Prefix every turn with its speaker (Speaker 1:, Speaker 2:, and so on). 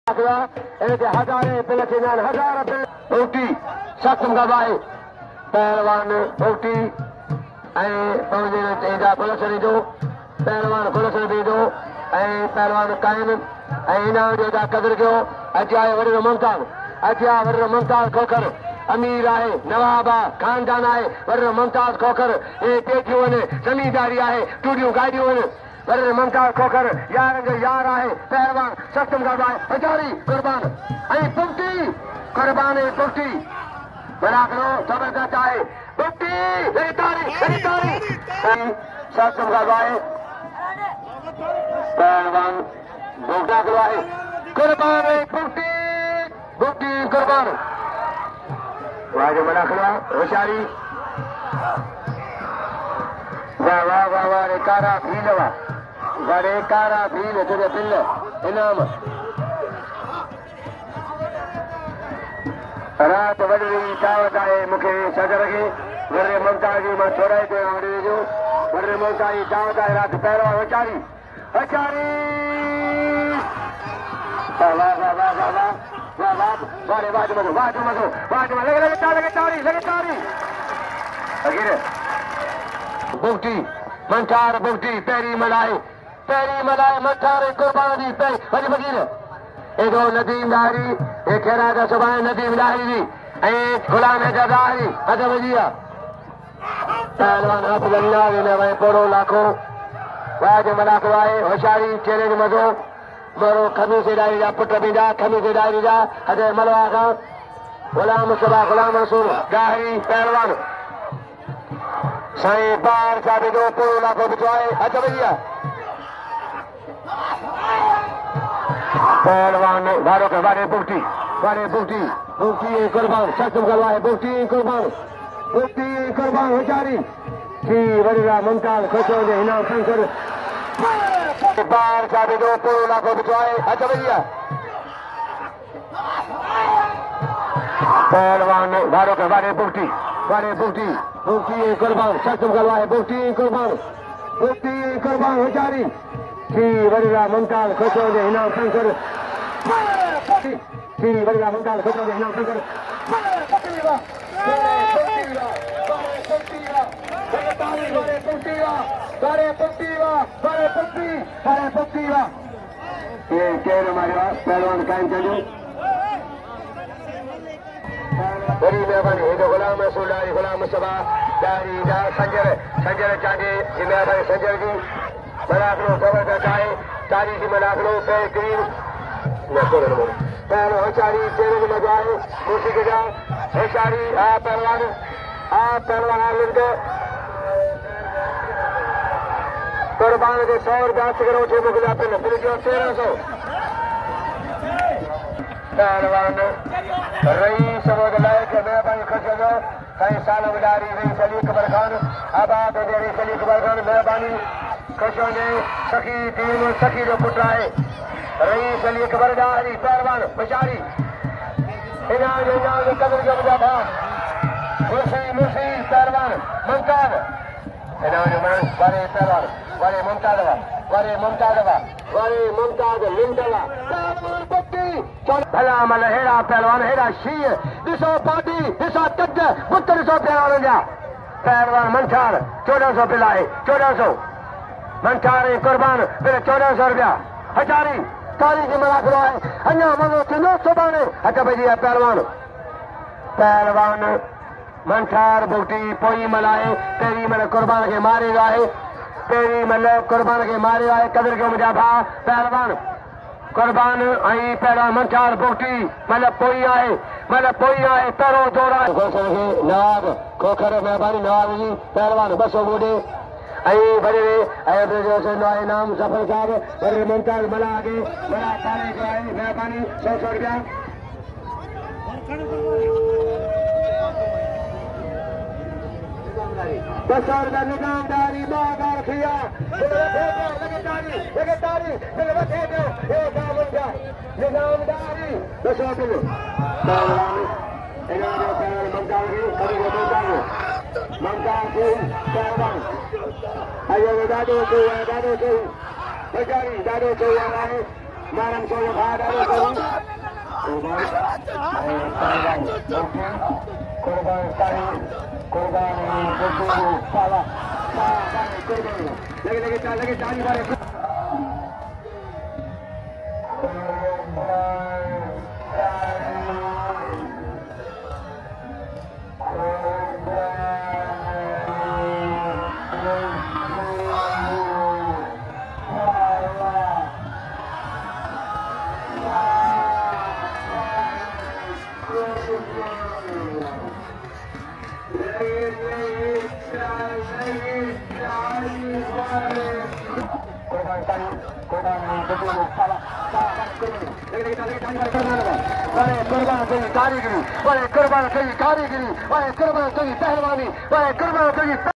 Speaker 1: हजारे पिल थींदा आहिनि हज़ार पिल बूटी सख़्तु गवाए पहलवान बूटी ऐं पंहिंजा पुलिस ॾींदो पहलवान पुलिस ॾींदो ऐं पहलवान काइन ऐं इनाम जो क़दुरु कयो अॼु आहे वॾो मुमताज़ अॼु आहे वॾो मुमताज़ खोखर अमीर आहे नवाब आहे खानदान आहे वॾो मुमताज़ खोखर हे पेटियूं आहिनि ज़मींदारी आहे टूड़ियूं गाॾियूं आहिनि वॾो मुमताज़ खोखर यारनि जो यार आहे पहलवान सख़्तु गवाए हज़ारी कुर्बान ऐं पुख़्ती कुर्बान ऐं पुख़्ती बराबरो ज़बरदस्त आहे सख़्तु गवाए पहलवान दाख़िलो आहे कुर्बान ऐं पुख़्ती पुख़्ती कुर्बान वाह जो मलाखड़ा होशियारी वाह वाह वाह वाह रे कारा भील वाह रे कारा भील तुझे पिल इनाम रात वॾी दावत आहे मूंखे सदर खे वॾे मुमताज़ जी मां छोड़ाए पियो वॾे जो वॾे मुमताज़ जी दावत आहे राति पहिरियों होशियारी होशियारी वाह वाह वाह वाह वाह वाह वाह वाह वाह रे वाह जो मज़ो वाह जो मज़ो वाह जो लगे तारी अगेर बुगटी मंथार बुगटी पहिरीं मल्हाए मंथार कुर्बान जी पहिरीं वॾी वकील एॾो नदीम ॾाहिरी हे खैरा जा सुभाणे नदीम ॾाहिरी जी ऐं गुलाम ज़ाहिरी हद वॼी आहे पहलवान हथ लॻा वेंदा भई पोड़ो लाखो वाह जो मलाखो आहे होशियारी चेहरे जो मज़ो मोरो खमीस डायरी जा पुट बि जा खमीस डायरी जा हद मलवा खां गुलाम सुबा गुलाम रसूल ॾाहिरी पहलवान साईं बार साबित पोड़ो लाखो बिठो आहे हद वॼी आहे पहलवान वारो के वारे बुगटी बुगटी कुर्बान सख़्तु गवाए बुगटी कुर्बान होशियारी थी वॾा मुमताज़ खुश हो इनाम संकर बार साबित पोड़ो लाखो बिठो आहे हद वॼी आहे पहलवान वारो के वारे बुगटी कुर्बान सख़्तु गवाए बुगटी कुर्बान होशियारी थी वॾा मुमताज़ खुश हो इनाम संकर थी वॾा मुमताज़ खुश हो इनाम संकर ये केर मारियो पहलवान कायम चलो बड़ी मेहरबानी हेॾो गुलाम रसूल ॾारी गुलाम मुस्तफा ॾारी जा संजर चांडे जी मेहरबानी संजर जी मलाखड़ो ज़बरदस्त आहे तारीख़ी मलाखड़ो बेहतरीन पहिरियों होशियारी चेहरे जो मज़ो आहे मूसीक़ी जा होशियारी पहलवान आलिंद कुर्बान के 100 रुपया सिगरो छे मोकिलिया पिन जो 1300 पहलवान रईस लाइक मेहरबानी खुश हो साईं साल विदारी रईस अली अकबर खान आबाद रईस अली अकबर खान मेहरबानी खुश हो सखी तीन सखी जो पुट आहे रईस अली अकबर ॾारी पहलवान होशियारी इनाम जो कदर जो मुंहिंजा भाउ मुर्सी पहलवान मुमताज़ इनाम जो वारे पहलवान वारे मुमताज़ लिंडवा भला मल हेड़ा पहलवान हेड़ा शींहं ॾिसो पार्टी ॾिसो तज बुत ॾिसो पहलवान जा पहलवान मंथार 1400 पिल आहे 1400 मंथार कुर्बान पिल 1400 रुपया हज़ारी तारीख़ मलाखड़ो आहे अञा मज़ो थींदो सुभाणे हथ बजी आहे पहलवान मंथार बुगटी पोई मल्हाए पहिरीं महिल कुर्बान खे मारियो आहे कदर कयो मुंहिंजा भाउ पहलवान कुर्बान ऐं पहलवान मंथार बुगटी महिल पोई आहे पहिरों दौर आहे नवाब खोखर महिरबानी नवाब जी पहलवान 200 ॿोॾे ऐं वॾे इनाम जफर साहब वॾे मुमताज़ मला आगे बड़ा तारीख़ आहे महिरबानी 100 रुपया निजामदारी बागार खिया निजामदारी 200 किलो दादो मारम Qurban Hothipoto, Qurban Hothipoto, Pehlwani, Qurban Hothipoto.